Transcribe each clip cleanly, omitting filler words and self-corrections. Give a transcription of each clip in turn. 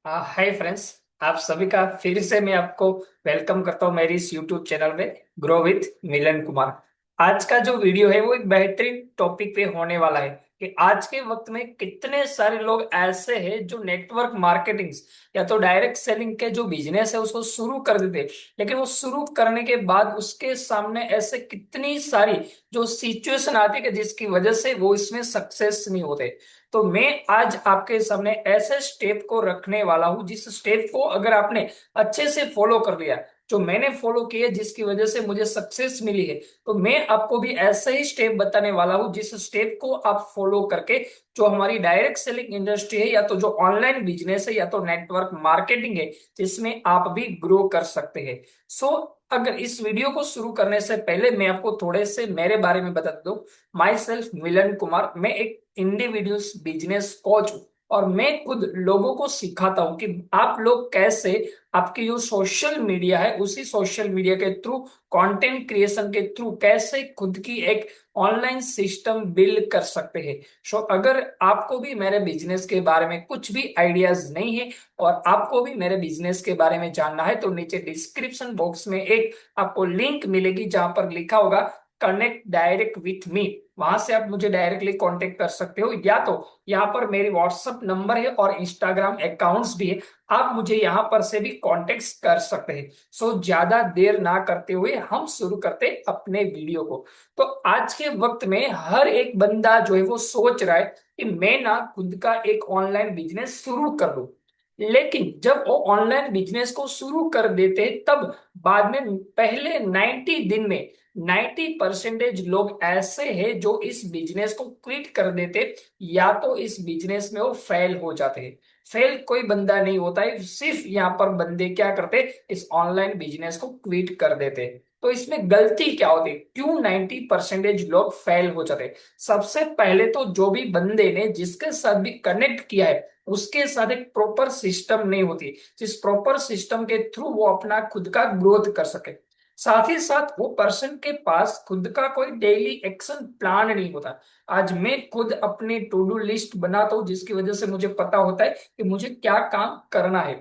Hi friends. आप सभी का फिर से मैं आपको वेलकम करता हूं मेरी इस यूट्यूब चैनल में ग्रो विथ मिलन कुमार। आज का जो वीडियो है वो एक बेहतरीन टॉपिक पे होने वाला है कि आज के वक्त में कितने सारे लोग ऐसे हैं जो नेटवर्क मार्केटिंग या तो डायरेक्ट सेलिंग के जो बिजनेस है उसको शुरू कर देते हैं, लेकिन वो शुरू करने के बाद उसके सामने ऐसे कितनी सारी जो सिचुएशन आती है कि जिसकी वजह से वो इसमें सक्सेस नहीं होते। तो मैं आज आपके सामने ऐसे स्टेप को रखने वाला हूं जिस स्टेप को अगर आपने अच्छे से फॉलो कर लिया, जो मैंने फॉलो किए जिसकी वजह से मुझे सक्सेस मिली है, तो मैं आपको भी ऐसे ही स्टेप बताने वाला हूं जिस स्टेप को आप फॉलो करके जो हमारी डायरेक्ट सेलिंग इंडस्ट्री है या तो जो ऑनलाइन बिजनेस है या तो नेटवर्क मार्केटिंग है जिसमें आप भी ग्रो कर सकते हैं। सो अगर इस वीडियो को शुरू करने से पहले मैं आपको थोड़े से मेरे बारे में बता दूं। माई सेल्फ मिलन कुमार, मैं एक इंडिविजुअल्स बिजनेस कोच हूं और मैं खुद लोगों को सिखाता हूं कि आप लोग कैसे आपकी जो सोशल मीडिया है उसी सोशल मीडिया के थ्रू कंटेंट क्रिएशन के थ्रू कैसे खुद की एक ऑनलाइन सिस्टम बिल्ड कर सकते हैं। सो अगर आपको भी मेरे बिजनेस के बारे में कुछ भी आइडियाज नहीं है और आपको भी मेरे बिजनेस के बारे में जानना है तो नीचे डिस्क्रिप्शन बॉक्स में एक आपको लिंक मिलेगी जहां पर लिखा होगा कनेक्ट डायरेक्ट विथ मी। वहां से आप मुझे डायरेक्टली कांटेक्ट कर सकते हो या तो यहाँ पर मेरी व्हाट्सएप नंबर है और इंस्टाग्राम अकाउंट्स भी है, आप मुझे यहाँ पर से भी कांटेक्ट कर सकते हैं। सो ज्यादा देर ना करते हुए हम शुरू करते अपने वीडियो को। तो आज के वक्त में हर एक बंदा जो है वो सोच रहा है कि मैं ना खुद का एक ऑनलाइन बिजनेस शुरू कर लूं, लेकिन जब वो ऑनलाइन बिजनेस को शुरू कर देते हैं तब बाद में पहले 90 दिन में 90% लोग ऐसे हैं जो इस बिजनेस को क्विट कर देते या तो इस बिजनेस में वो फेल हो जाते हैं। फेल कोई बंदा नहीं होता है, सिर्फ यहाँ पर बंदे क्या करते, इस ऑनलाइन बिजनेस को क्विट कर देते। तो इसमें गलती क्या होती है, क्यों 90% लोग फेल हो जाते? सबसे पहले तो जो भी बंदे ने जिसके साथ भी कनेक्ट किया है उसके साथ एक प्रॉपर सिस्टम नहीं होती जिस प्रॉपर सिस्टम के थ्रू वो अपना खुद का ग्रोथ कर सके। साथ ही साथ वो पर्सन के पास खुद का कोई डेली एक्शन प्लान नहीं होता। आज मैं खुद अपनी टू डू लिस्ट बनाता हूँ जिसकी वजह से मुझे पता होता है कि मुझे क्या काम करना है,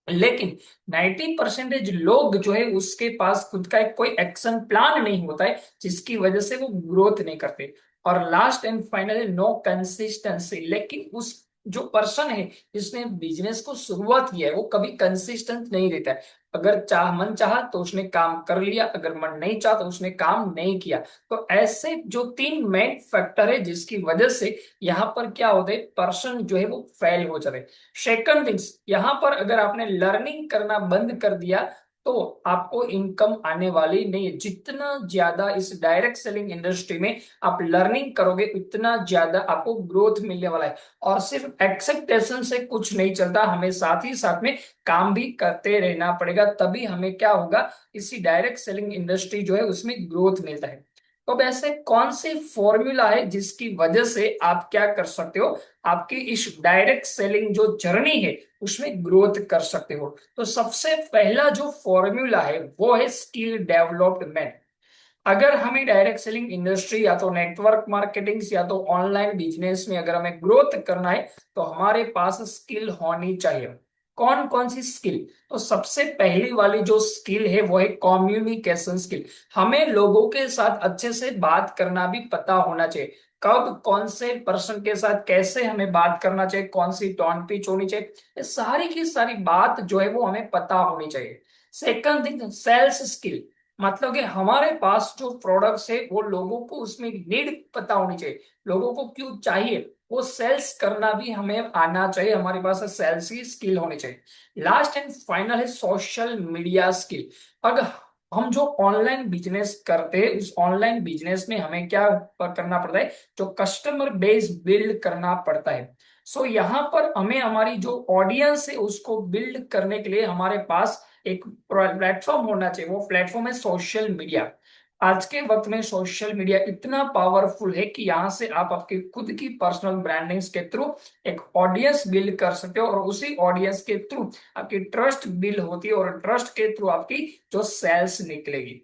लेकिन 90% लोग जो है उसके पास खुद का एक कोई एक्शन प्लान नहीं होता है जिसकी वजह से वो ग्रोथ नहीं करते। और last and finally no consistency, लेकिन उस जो पर्सन है जिसने बिजनेस को शुरुआत किया है वो कभी कंसिस्टेंट नहीं रहता है। अगर मन चाहा तो उसने काम कर लिया, अगर मन नहीं चाहा तो उसने काम नहीं किया। तो ऐसे जो तीन मेन फैक्टर है जिसकी वजह से यहाँ पर क्या होता है, पर्सन जो है वो फेल हो जाते हैं। सेकंड थिंग्स, यहाँ पर अगर आपने लर्निंग करना बंद कर दिया तो आपको इनकम आने वाली नहीं है। जितना ज्यादा इस डायरेक्ट सेलिंग इंडस्ट्री में आप लर्निंग करोगे उतना ज्यादा आपको ग्रोथ मिलने वाला है। और सिर्फ एक्सेप्टेशन से कुछ नहीं चलता, हमें साथ ही साथ में काम भी करते रहना पड़ेगा, तभी हमें क्या होगा, इसी डायरेक्ट सेलिंग इंडस्ट्री जो है उसमें ग्रोथ मिलता है। तो अब ऐसे कौन सी फॉर्मूला है जिसकी वजह से आप क्या कर सकते हो, आपकी इस डायरेक्ट सेलिंग जो जर्नी है उसमें ग्रोथ कर सकते हो? तो सबसे पहला जो फॉर्मूला है वो है स्किल डेवलपमेंट। अगर हमें डायरेक्ट सेलिंग इंडस्ट्री या तो नेटवर्क मार्केटिंग या तो ऑनलाइन बिजनेस में अगर हमें ग्रोथ करना है तो हमारे पास स्किल होनी चाहिए। कौन कौन सी स्किल? तो सबसे पहली वाली जो स्किल है वो है कम्युनिकेशन स्किल। हमें लोगों के साथ अच्छे से बात करना भी पता होना चाहिए। कब कौन से पर्सन के साथ कैसे हमें बात करना चाहिए, कौन सी टोन पिच होनी चाहिए, ये सारी की सारी बात जो है वो हमें पता होनी चाहिए। Second thing, sales skill. मतलब कि हमारे पास जो प्रोडक्ट्स है वो लोगों को उसमें नीड पता होनी चाहिए, लोगों को क्यों चाहिए, वो सेल्स करना भी हमें आना चाहिए, हमारे पास सेल्स की स्किल होनी चाहिए। लास्ट एंड फाइनल है सोशल मीडिया स्किल। अगर हम जो ऑनलाइन बिजनेस करते हैं उस ऑनलाइन बिजनेस में हमें क्या करना पड़ता है, जो कस्टमर बेस बिल्ड करना पड़ता है। सो यहाँ पर हमें हमारी जो ऑडियंस है उसको बिल्ड करने के लिए हमारे पास एक प्लेटफॉर्म होना चाहिए, वो प्लेटफॉर्म है सोशल मीडिया। आज के वक्त में सोशल मीडिया इतना पावरफुल है कि यहाँ से आप आपके खुद की पर्सनल ब्रांडिंग्स के थ्रू एक ऑडियंस बिल्ड कर सकते हो और उसी ऑडियंस के थ्रू आपकी ट्रस्ट बिल्ड होती है और ट्रस्ट के थ्रू आपकी जो सेल्स निकलेगी।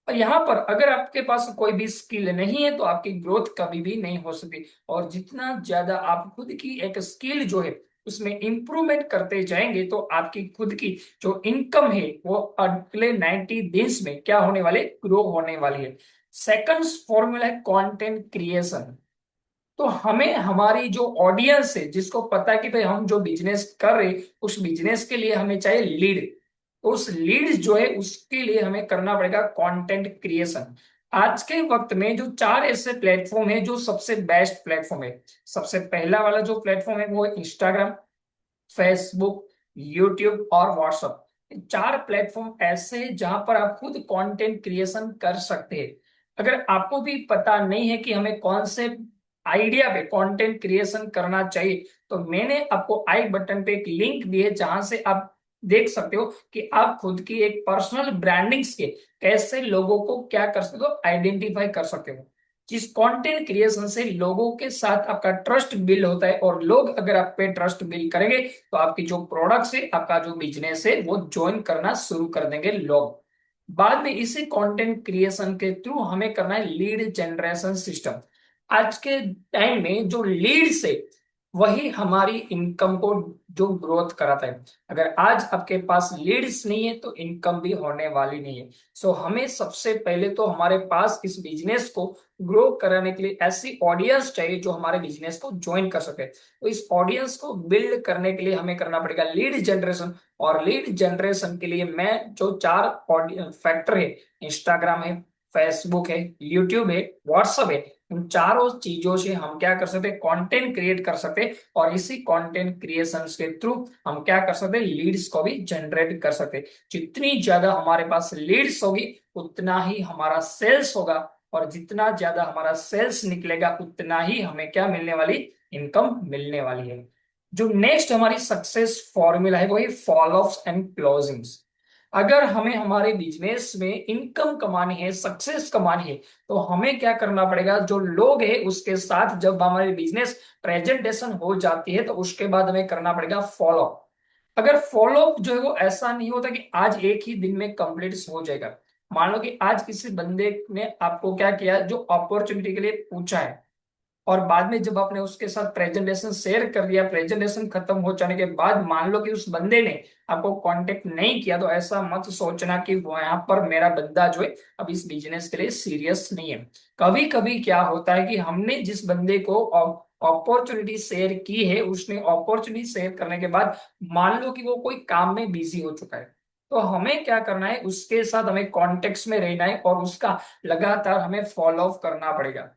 और यहाँ पर अगर आपके पास कोई भी स्किल नहीं है तो आपकी ग्रोथ कभी भी नहीं हो सकती। और जितना ज्यादा आप खुद की एक स्किल जो है उसमें इंप्रूवमेंट करते जाएंगे तो आपकी खुद की जो इनकम है वो अगले 90 दिन में क्या होने वाले, ग्रो होने वाली है। सेकंड फॉर्मूला है कंटेंट क्रिएशन। तो हमें हमारी जो ऑडियंस है, जिसको पता है कि भाई हम जो बिजनेस कर रहे उस बिजनेस के लिए हमें चाहिए लीड, तो उस लीड जो है उसके लिए हमें करना पड़ेगा कंटेंट क्रिएशन। आज के वक्त में जो चार ऐसे प्लेटफॉर्म है जो सबसे बेस्ट प्लेटफॉर्म है। सबसे पहला वाला जो प्लेटफॉर्म है वो है इंस्टाग्राम, फेसबुक, यूट्यूब और व्हाट्सएप। चार प्लेटफॉर्म ऐसे हैं जहां पर आप खुद कंटेंट क्रिएशन कर सकते हैं। अगर आपको भी पता नहीं है कि हमें कौन से आइडिया पे कंटेंट क्रिएशन करना चाहिए, तो मैंने आपको आई बटन पे एक लिंक दी है जहां से आप देख सकते हो कि आप खुद की एक पर्सनल ब्रांडिंग्स के कैसे लोगों को क्या कर सकते हो, आइडेंटिफाई कर सकते हो। जिस कंटेंट क्रिएशन से लोगों के साथ आपका ट्रस्ट बिल्ड होता है, और लोग अगर आप पे ट्रस्ट बिल्ड करेंगे तो आपकी जो प्रोडक्ट्स है, आपका जो बिजनेस है वो ज्वाइन करना शुरू कर देंगे लोग। बाद में इसी कंटेंट क्रिएशन के थ्रू हमें करना है लीड जनरेशन सिस्टम। आज के टाइम में जो लीड्स है वही हमारी इनकम को जो ग्रोथ कराता है। अगर आज आपके पास लीड्स नहीं है तो इनकम भी होने वाली नहीं है। सो हमें सबसे पहले तो हमारे पास इस बिजनेस को ग्रो कराने के लिए ऐसी ऑडियंस चाहिए जो हमारे बिजनेस को ज्वाइन कर सके। तो इस ऑडियंस को बिल्ड करने के लिए हमें करना पड़ेगा लीड जनरेशन। और लीड जनरेशन के लिए मैं जो चार फैक्टर है, इंस्टाग्राम है, फेसबुक है, यूट्यूब है, व्हाट्सएप है, इन चारों चीजों से हम क्या कर सकते हैं, कंटेंट क्रिएट कर सकते हैं। और इसी कंटेंट क्रिएशन के थ्रू हम क्या कर सकते हैं, लीड्स को भी जनरेट कर सकते हैं। जितनी ज्यादा हमारे पास लीड्स होगी उतना ही हमारा सेल्स होगा, और जितना ज्यादा हमारा सेल्स निकलेगा उतना ही हमें क्या मिलने वाली, इनकम मिलने वाली है। जो नेक्स्ट हमारी सक्सेस फॉर्मूला है वो है फॉल ऑफ एंड क्लोजिंग्स। अगर हमें हमारे बिजनेस में इनकम कमानी है, सक्सेस कमानी है, तो हमें क्या करना पड़ेगा, जो लोग हैं उसके साथ जब हमारी बिजनेस प्रेजेंटेशन हो जाती है तो उसके बाद हमें करना पड़ेगा फॉलो। अगर फॉलो जो है वो ऐसा नहीं होता कि आज एक ही दिन में कंप्लीट हो जाएगा। मान लो कि आज किसी बंदे ने आपको क्या किया, जो अपॉर्चुनिटी के लिए पूछा है, और बाद में जब आपने उसके साथ प्रेजेंटेशन शेयर कर दिया, प्रेजेंटेशन खत्म हो जाने के बाद मान लो कि उस बंदे ने आपको कांटेक्ट नहीं किया, तो ऐसा मत सोचना कि वो यहाँ पर मेरा बंदा जो है अब इस बिजनेस के लिए सीरियस नहीं है। कभी कभी क्या होता है कि हमने जिस बंदे को अपॉर्चुनिटी शेयर की है, उसने अपॉर्चुनिटी शेयर करने के बाद मान लो कि वो कोई काम में बिजी हो चुका है, तो हमें क्या करना है, उसके साथ हमें कॉन्टेक्ट में रहना है और उसका लगातार हमें फॉलो अप करना पड़ेगा।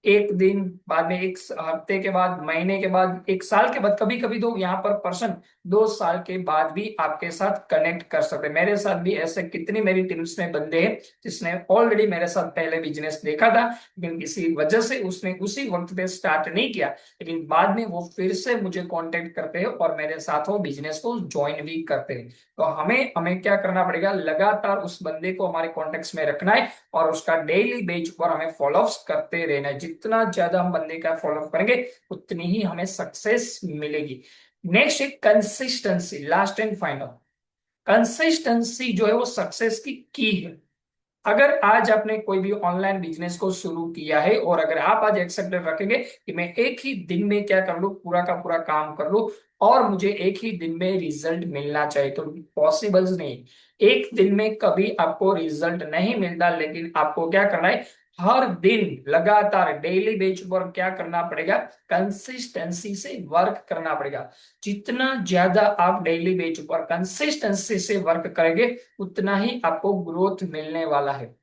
एक दिन बाद में, एक हफ्ते के बाद, महीने के बाद, एक साल के बाद, कभी कभी तो यहाँ पर पर्सन 2 साल के बाद भी आपके साथ कनेक्ट कर सकते हैं। मेरे साथ भी ऐसे कितनी मेरी टीम्स में बंदे हैं जिसने ऑलरेडी मेरे साथ पहले बिजनेस देखा था, लेकिन किसी वजह से उसने उसी वक्त पे स्टार्ट नहीं किया, लेकिन बाद में वो फिर से मुझे कांटेक्ट करते हैं और मेरे साथ वो बिजनेस को ज्वाइन भी करते हैं। तो हमें हमें क्या करना पड़ेगा, लगातार उस बंदे को हमारे कॉन्टेक्ट में रखना है और उसका डेली बेस पर हमें फॉलोअप्स करते रहना है। जितना ज्यादा हम बंदे का फॉलोअप करेंगे उतनी ही हमें सक्सेस मिलेगी। नेक्स्ट है consistency, last and final. Consistency जो है वो सक्सेस की है। अगर आज आपने कोई भी ऑनलाइन बिजनेस को शुरू किया है और अगर आप आज एक्सेप्ट रखेंगे कि मैं एक ही दिन में क्या कर लूं, पूरा का पूरा काम कर लूं और मुझे एक ही दिन में रिजल्ट मिलना चाहिए, तो पॉसिबल नहीं। एक दिन में कभी आपको रिजल्ट नहीं मिलता, लेकिन आपको क्या करना है, हर दिन लगातार डेली बेस पर क्या करना पड़ेगा, कंसिस्टेंसी से वर्क करना पड़ेगा। जितना ज्यादा आप डेली बेस पर कंसिस्टेंसी से वर्क करेंगे उतना ही आपको ग्रोथ मिलने वाला है।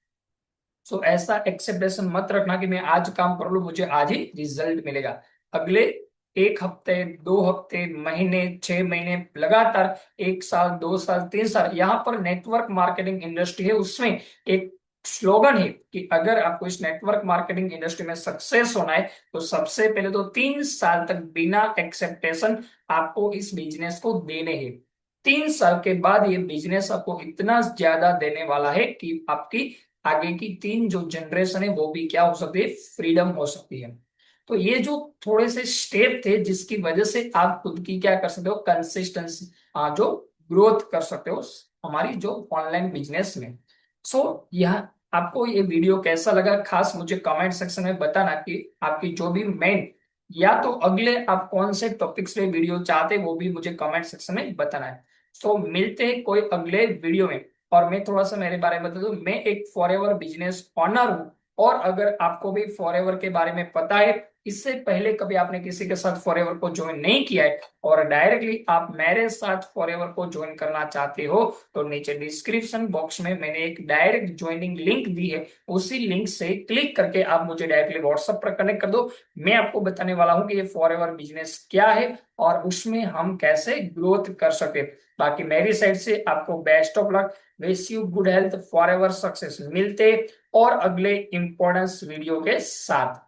सो ऐसा एक्सेप्टेशन मत रखना कि मैं आज काम कर लूं मुझे आज ही रिजल्ट मिलेगा। अगले 1 हफ्ते, 2 हफ्ते, महीने, 6 महीने, लगातार 1 साल, 2 साल, 3 साल, यहाँ पर नेटवर्क मार्केटिंग इंडस्ट्री है, उसमें एक स्लोगन है कि अगर आपको इस नेटवर्क मार्केटिंग इंडस्ट्री में सक्सेस होना है तो सबसे पहले तो 3 साल तक बिना एक्सेप्टेशन आपको इस बिजनेस को देने हैं। 3 साल के बाद ये बिजनेस आपको इतना ज्यादा देने वाला है कि आपकी आगे की 3 जो जनरेशन है वो भी क्या हो सकती है, फ्रीडम हो सकती है। तो ये जो थोड़े से स्टेप थे जिसकी वजह से आप खुद की क्या कर सकते हो, कंसिस्टेंसी, जो ग्रोथ कर सकते हो हमारी जो ऑनलाइन बिजनेस में। सो यह आपको ये वीडियो कैसा लगा, खास मुझे कमेंट सेक्शन में बताना कि आपकी जो भी मेन या तो अगले आप कौन से टॉपिक्स पे वीडियो चाहते हैं वो भी मुझे कमेंट सेक्शन में बताना है। तो मिलते हैं कोई अगले वीडियो में। और मैं थोड़ा सा मेरे बारे में बता दूं, मैं एक फॉरएवर बिजनेस ओनर हूँ। और अगर आपको भी फॉरएवर के बारे में पता है, इससे पहले कभी आपने किसी के साथ फॉरएवर को ज्वाइन नहीं किया है और डायरेक्टली आप मेरे साथ फॉरएवर को ज्वाइन करना चाहते हो, तो नीचे डिस्क्रिप्शन बॉक्स में मैंने एक डायरेक्ट ज्वाइनिंग लिंक दी है। उसी लिंक से क्लिक करके आप मुझे डायरेक्टली व्हाट्सएप पर कनेक्ट कर दो। मैं आपको बताने वाला हूं कि ये फॉरएवर बिजनेस क्या है और उसमें हम कैसे ग्रोथ कर सके। बाकी मेरी साइड से आपको best of luck. Wish you good health, forever success. मिलते और अगले इंपॉर्टेंस वीडियो के साथ।